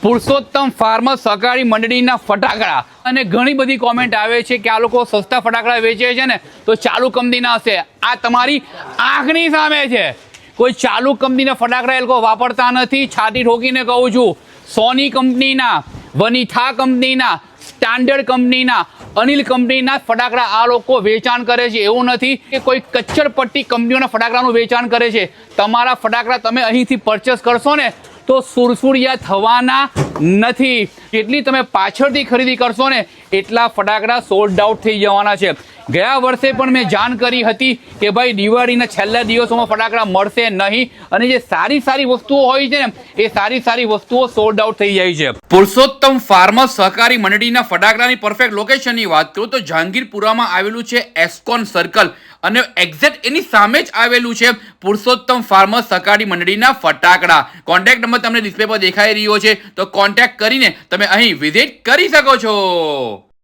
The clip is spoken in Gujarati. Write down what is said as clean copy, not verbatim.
પુરુષોત્તમ ફાર્મર સહકારી મંડળીના ફટાકડા અને ઘણી બધી કોમેન્ટ આવે છે કે આ લોકો સસ્તા ફટાકડા વેચે છે ને તો ચાલુ કંપનીના હશે. આ તમારી આંખની સામે છે. કોઈ ચાલુ કંપનીના ફટાકડા એ લોકો વાપરતા નથી. છાતી ઠોકીને કહું છું, સોની કંપનીના, વનિથા કંપનીના, સ્ટાન્ડર્ડ કંપનીના, અનિલ કંપનીના ફટાકડા આ લોકો વેચાણ કરે છે. એવું નથી કે કોઈ કચ્છરપટ્ટી કંપનીઓના ફટાકડાનું વેચાણ કરે છે. તમારા ફટાકડા તમે અહીંથી પરચેસ કરશો ને તો સુરસુરિયા થવાના નથી. જેટલી તમે પાછળથી ખરીદી કરશો ને એટલા ફટાકડા સોલ્ડ આઉટ થઈ જવાના છે. ગયા વર્ષે પણ મેં જાણ કરી હતી કે ભાઈ દિવાળીના છેલ્લા દિવસોમાં ફટાકડા મળશે નહીં, અને જે સારી સારી વસ્તુઓ હોય છે ને એ સારી સારી વસ્તુઓ સોલ્ડ આઉટ થઈ જાય છે. પુરુષોત્તમ ફાર્મર સહકારી મંડળીના ફટાકડાની પરફેક્ટ લોકેશનની વાત કરું તો જહાંગીરપુરામાં આવેલું છે એસ્કોન સર્કલ, અને એક્ઝેક્ટ એની સામે જ આવેલું છે પુરુષોત્તમ ફાર્મર સહકારી મંડળીના ફટાકડા. કોન્ટેક્ટ નંબર તમને ડિસ્પ્લે પર દેખાઈ રહ્યો છે, તો કોન્ટેક્ટ કરીને તમે અહીં વિઝિટ કરી શકો છો.